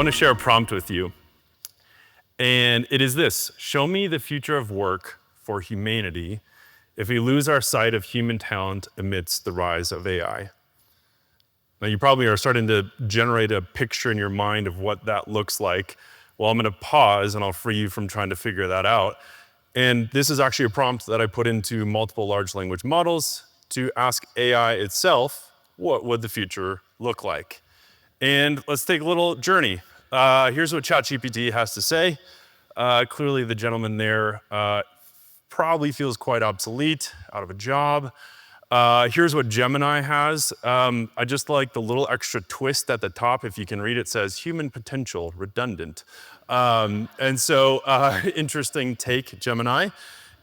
want to share a prompt with you. And it is this: show me the future of work for humanity if we lose our sight of human talent amidst the rise of AI. Now, you probably are starting to generate a picture in your mind of what that looks like. Well, I'm going to pause and I'll free you from trying to figure that out. And this is actually a prompt that I put into multiple large language models to ask AI itself, what would the future look like? And let's take a little journey. Here's what ChatGPT has to say. Clearly, the gentleman there probably feels quite obsolete, out of a job. Here's what Gemini has. I just like the little extra twist at the top. If you can read it, says human potential redundant. Interesting take, Gemini.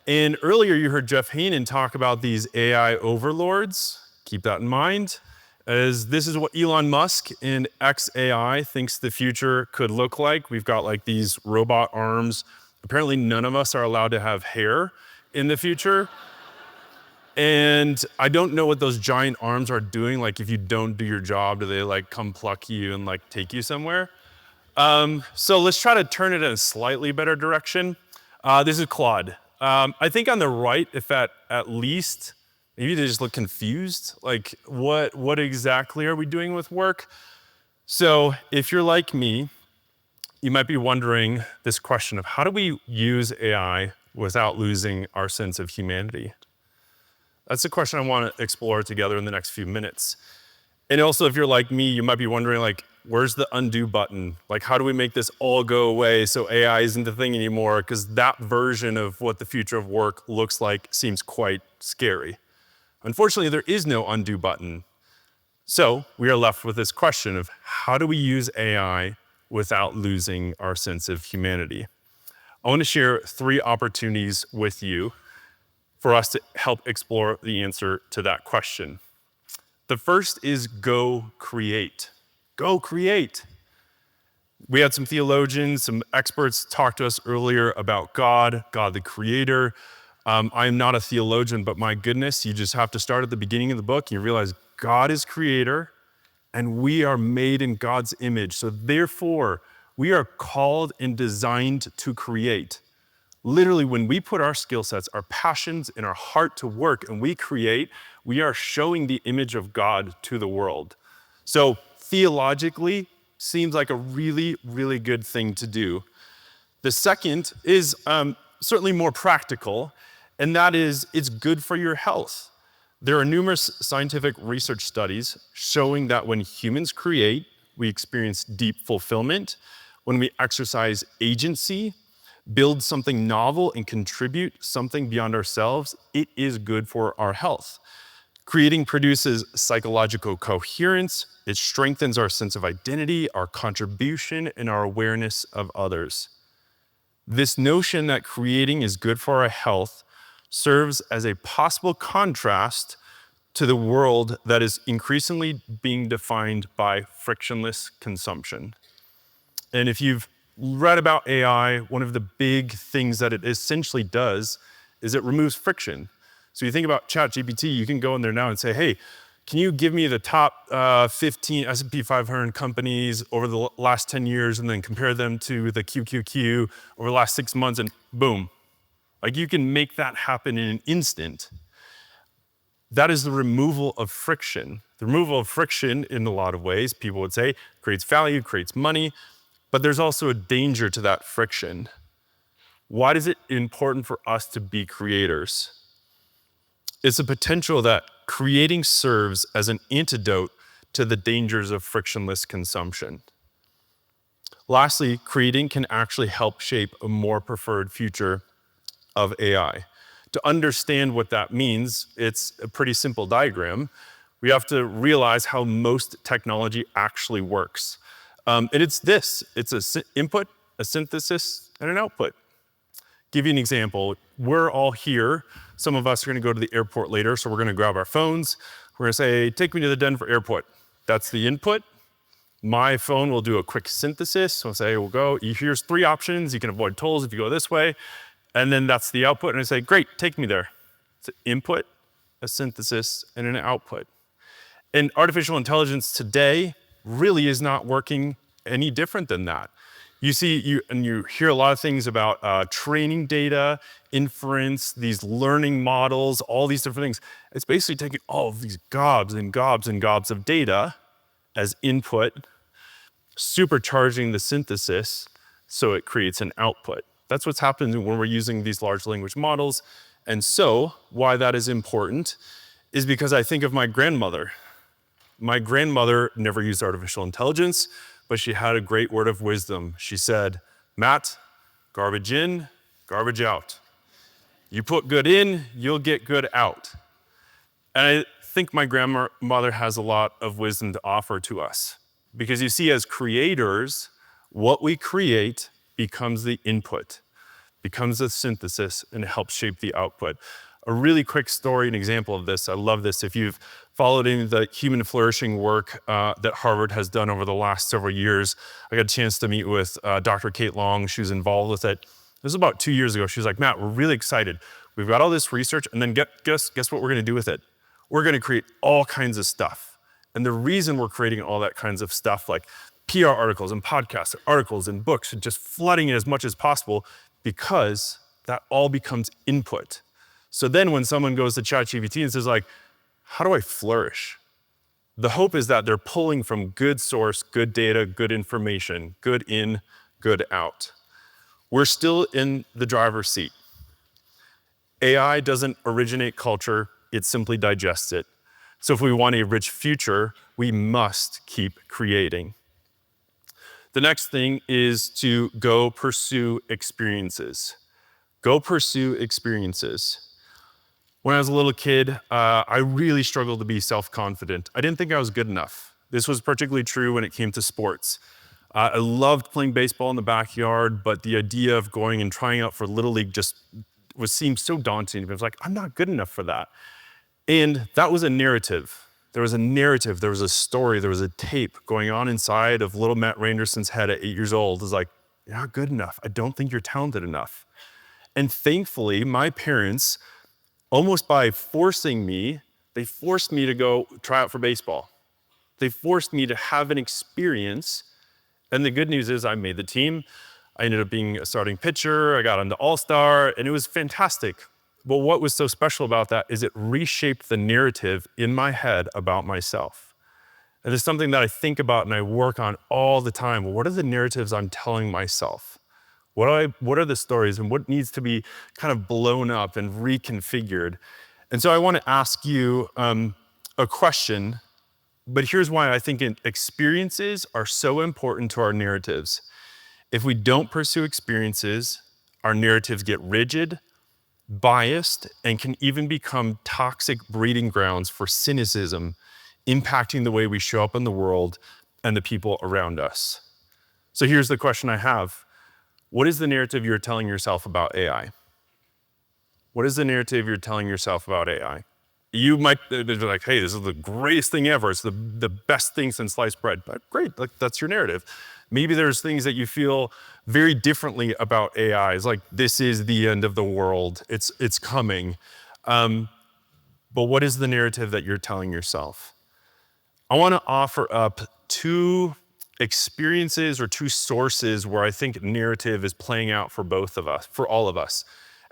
And earlier you heard Jeff Heenan talk about these AI overlords. Keep that in mind, as this is what Elon Musk in XAI thinks the future could look like. We've got like these robot arms. Apparently none of us are allowed to have hair in the future. And I don't know what those giant arms are doing. Like if you don't do your job, do they like come pluck you and like take you somewhere? So let's try to turn it in a slightly better direction. This is Claude. I think on the right, if at least, maybe they just look confused. Like what exactly are we doing with work? So if you're like me, you might be wondering this question of how do we use AI without losing our sense of humanity? That's a question I want to explore together in the next few minutes. And also, if you're like me, you might be wondering, like, where's the undo button? Like, how do we make this all go away so AI isn't a thing anymore? Because that version of what the future of work looks like seems quite scary. Unfortunately, there is no undo button. So we are left with this question of how do we use AI without losing our sense of humanity? I want to share 3 opportunities with you for us to help explore the answer to that question. The first is go create. Go create. We had some theologians, some experts talk to us earlier about God the creator. I am not a theologian, but my goodness, you just have to start at the beginning of the book and you realize God is creator and we are made in God's image. So therefore, we are called and designed to create. Literally, when we put our skill sets, our passions, and our heart to work and we create, we are showing the image of God to the world. So theologically, seems like a really, really good thing to do. The second is certainly more practical, and that is it's good for your health. There are numerous scientific research studies showing that when humans create, we experience deep fulfillment. When we exercise agency, build something novel and contribute something beyond ourselves, it is good for our health. Creating produces psychological coherence. It strengthens our sense of identity, our contribution, and our awareness of others. This notion that creating is good for our health serves as a possible contrast to the world that is increasingly being defined by frictionless consumption. And if you've read about AI, one of the big things that it essentially does is it removes friction. So you think about ChatGPT, you can go in there now and say, hey, can you give me the top 15 S&P 500 companies over the last 10 years and then compare them to the QQQ over the last 6 months, and boom. Like you can make that happen in an instant. That is the removal of friction. The removal of friction, in a lot of ways, people would say, creates value, creates money, but there's also a danger to that friction. Why is it important for us to be creators? It's a potential that creating serves as an antidote to the dangers of frictionless consumption. Lastly, creating can actually help shape a more preferred future of AI. To understand what that means, it's a pretty simple diagram. We have to realize how most technology actually works. And it's this, it's an input, a synthesis, and an output. Give you an example. We're all here. Some of us are gonna go to the airport later, so we're gonna grab our phones. We're gonna say, take me to the Denver airport. That's the input. My phone will do a quick synthesis. We'll say, we'll go, here's 3 options. You can avoid tolls if you go this way. And then that's the output. And I say, great, take me there. It's an input, a synthesis, and an output. And artificial intelligence today really is not working any different than that. You see, you hear a lot of things about training data, inference, these learning models, all these different things. It's basically taking all of these gobs and gobs and gobs of data as input, supercharging the synthesis so it creates an output. That's what's happening when we're using these large language models. And so why that is important is because I think of my grandmother. My grandmother never used artificial intelligence, but she had a great word of wisdom. She said, Matt, garbage in, garbage out. You put good in, you'll get good out. And I think my grandmother has a lot of wisdom to offer to us. Because you see, as creators, what we create becomes the input, becomes the synthesis, and it helps shape the output. A really quick story, an example of this, I love this. If you've followed any of the human flourishing work that Harvard has done over the last several years, I got a chance to meet with Dr. Kate Long. She was involved with it. This was about 2 years ago. She was like, Matt, we're really excited. We've got all this research, and then guess what we're gonna do with it? We're gonna create all kinds of stuff. And the reason we're creating all that kinds of stuff, like PR articles and podcasts, articles and books, and just flooding it as much as possible, because that all becomes input. So then when someone goes to ChatGPT and says like, how do I flourish? The hope is that they're pulling from good source, good data, good information, good in, good out. We're still in the driver's seat. AI doesn't originate culture, it simply digests it. So if we want a rich future, we must keep creating. The next thing is to go pursue experiences. Go pursue experiences. When I was a little kid, I really struggled to be self-confident. I didn't think I was good enough. This was particularly true when it came to sports. I loved playing baseball in the backyard, but the idea of going and trying out for Little League just seemed so daunting. I was like, I'm not good enough for that. And that was a narrative. There was a narrative, there was a story, there was a tape going on inside of little Matt Randerson's head at 8 years old. It was like, you're not good enough. I don't think you're talented enough. And thankfully, my parents, almost by forcing me, they forced me to go try out for baseball. They forced me to have an experience. And the good news is I made the team. I ended up being a starting pitcher. I got on the All-Star, and it was fantastic. But what was so special about that is it reshaped the narrative in my head about myself. And it's something that I think about and I work on all the time. What are the narratives I'm telling myself? What are the stories and what needs to be kind of blown up and reconfigured? And so I want to ask you a question, but here's why I think experiences are so important to our narratives. If we don't pursue experiences, our narratives get rigid, biased, and can even become toxic breeding grounds for cynicism, impacting the way we show up in the world and the people around us. So here's the question I have. What is the narrative you're telling yourself about AI? What is the narrative you're telling yourself about AI? You might be like, hey, this is the greatest thing ever. It's the best thing since sliced bread. But great, like, that's your narrative. Maybe there's things that you feel very differently about AI. It's like, this is the end of the world. It's coming. But what is the narrative that you're telling yourself? I want to offer up two experiences or two sources where I think narrative is playing out for both of us, for all of us.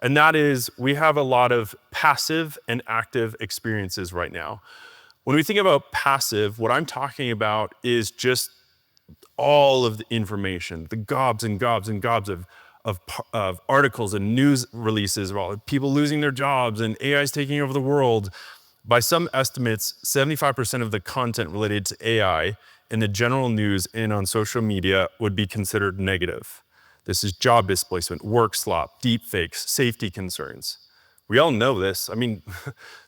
And that is, we have a lot of passive and active experiences right now. When we think about passive, what I'm talking about is just all of the information, the gobs and gobs and gobs of articles and news releases about people losing their jobs and AI's taking over the world. By some estimates, 75% of the content related to AI in the general news and on social media would be considered negative. This is job displacement, work slop, deep fakes, safety concerns. We all know this. I mean,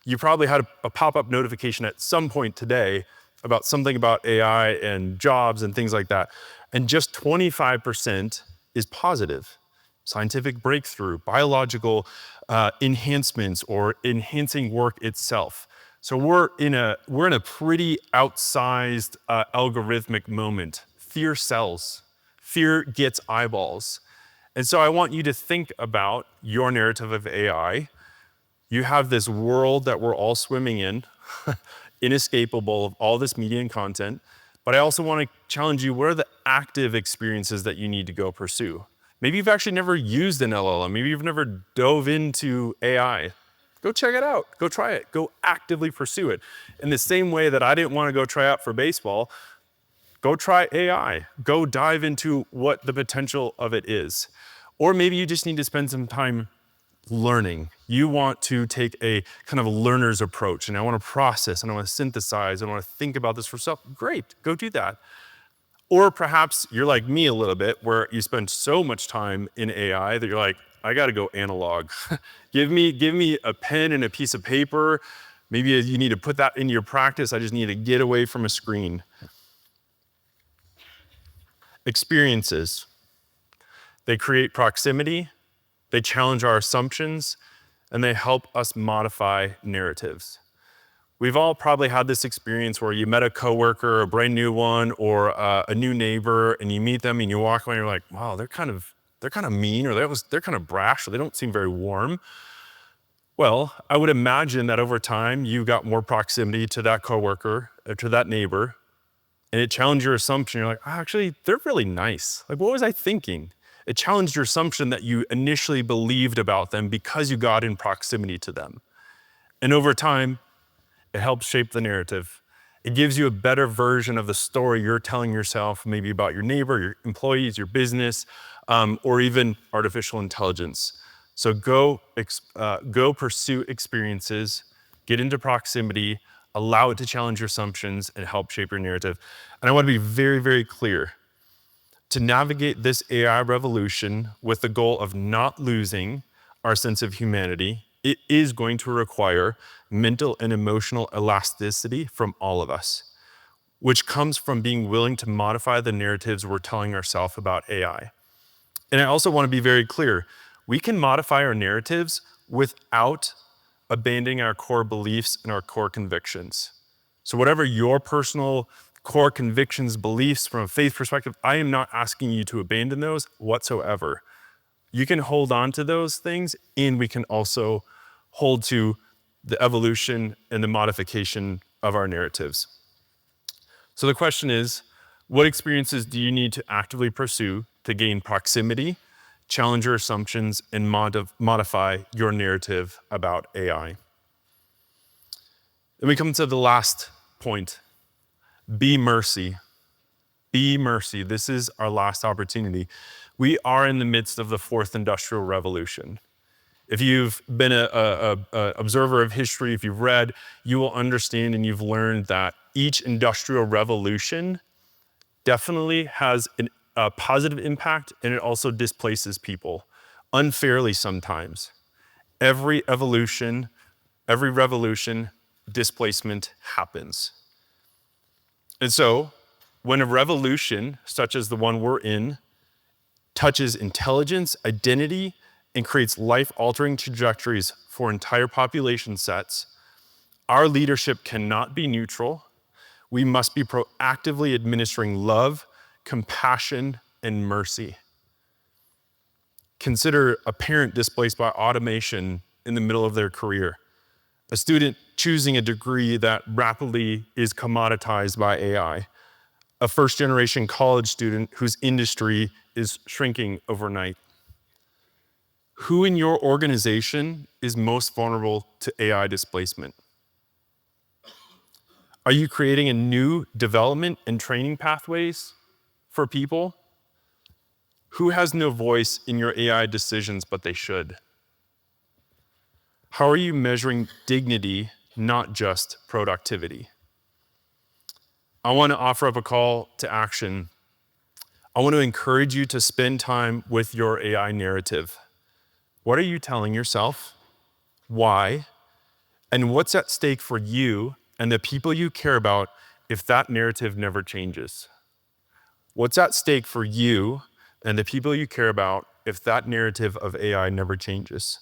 you probably had a pop-up notification at some point today about something about AI and jobs and things like that. And just 25% is positive. Scientific breakthrough, biological enhancements, or enhancing work itself. So we're in a pretty outsized algorithmic moment. Fear sells. Fear gets eyeballs. And so I want you to think about your narrative of AI. You have this world that we're all swimming in, inescapable of all this media and content. But I also want to challenge you, what are the active experiences that you need to go pursue? Maybe you've actually never used an LLM. Maybe you've never dove into AI. Go check it out. Go try it. Go actively pursue it. In the same way that I didn't want to go try out for baseball, go try AI. Go dive into what the potential of it is. Or maybe you just need to spend some time learning. You want to take a kind of learner's approach, and I want to process, and I want to synthesize, and I want to think about this for yourself. Great, go do that. Or perhaps you're like me a little bit, where you spend so much time in AI that you're like, I got to go analog. give me a pen and a piece of paper. Maybe you need to put that into your practice. I just need to get away from a screen. Experiences. They create proximity, they challenge our assumptions, and they help us modify narratives. We've all probably had this experience where you met a coworker, a brand new one, or a new neighbor, and you meet them and you walk away and you're like, wow, they're kind of mean, or they're kind of brash, or they don't seem very warm. Well, I would imagine that over time you got more proximity to that coworker, to that neighbor, and it challenged your assumption. You're like, oh, actually, they're really nice. Like, what was I thinking? It challenged your assumption that you initially believed about them because you got in proximity to them. And over time, it helps shape the narrative. It gives you a better version of the story you're telling yourself, maybe about your neighbor, your employees, your business, or even artificial intelligence. So go pursue experiences, get into proximity, allow it to challenge your assumptions, and help shape your narrative. And I want to be very, very clear. To navigate this AI revolution with the goal of not losing our sense of humanity, it is going to require mental and emotional elasticity from all of us, which comes from being willing to modify the narratives we're telling ourselves about AI. And I also want to be very clear. We can modify our narratives without abandoning our core beliefs and our core convictions. So whatever your personal core convictions, beliefs from a faith perspective, I am not asking you to abandon those whatsoever. You can hold on to those things, and we can also hold to the evolution and the modification of our narratives. So the question is, what experiences do you need to actively pursue to gain proximity, challenge your assumptions, and modify your narrative about AI? And we come to the last point. Be mercy. Be mercy. This is our last opportunity. We are in the midst of the fourth industrial revolution. If you've been an observer of history, if you've read, you will understand and you've learned that each industrial revolution definitely has a positive impact, and it also displaces people, unfairly sometimes. Every revolution, displacement happens. And so, when a revolution, such as the one we're in, touches intelligence, identity, and creates life-altering trajectories for entire population sets, our leadership cannot be neutral. We must be proactively administering love, compassion, and mercy. Consider a parent displaced by automation in the middle of their career, a student choosing a degree that rapidly is commoditized by AI, a first-generation college student whose industry is shrinking overnight. Who in your organization is most vulnerable to AI displacement? Are you creating a new development and training pathways for people? Who has no voice in your AI decisions, but they should? How are you measuring dignity, not just productivity? I want to offer up a call to action. I want to encourage you to spend time with your AI narrative. What are you telling yourself? Why? And what's at stake for you and the people you care about if that narrative never changes? What's at stake for you and the people you care about if that narrative of AI never changes?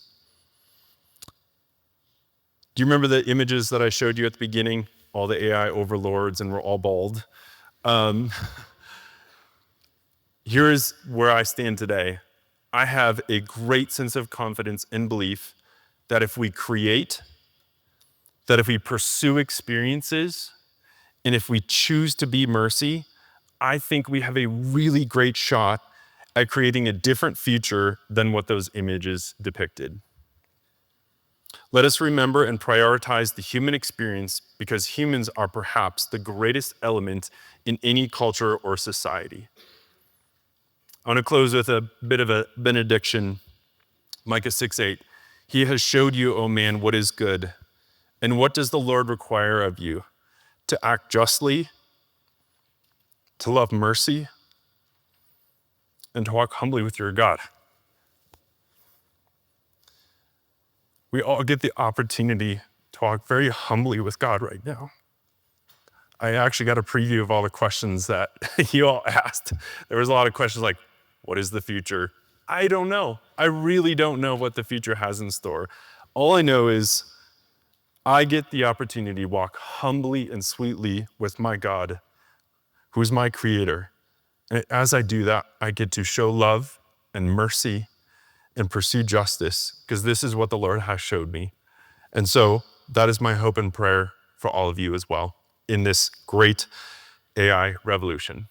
Do you remember the images that I showed you at the beginning? All the AI overlords, and we're all bald. Here's where I stand today. I have a great sense of confidence and belief that if we create, that if we pursue experiences, And if we choose to be mercy, I think we have a really great shot at creating a different future than what those images depicted. Let us remember and prioritize the human experience because humans are perhaps the greatest element in any culture or society. I want to close with a bit of a benediction. Micah 6:8. He has showed you, O man, what is good. And what does the Lord require of you? To act justly, to love mercy, and to walk humbly with your God. We all get the opportunity to walk very humbly with God right now. I actually got a preview of all the questions that you all asked. There was a lot of questions like, what is the future? I don't know. I really don't know what the future has in store. All I know is I get the opportunity to walk humbly and sweetly with my God, who is my creator. And as I do that, I get to show love and mercy and pursue justice, because this is what the Lord has showed me. And so that is my hope and prayer for all of you as well in this great AI revolution.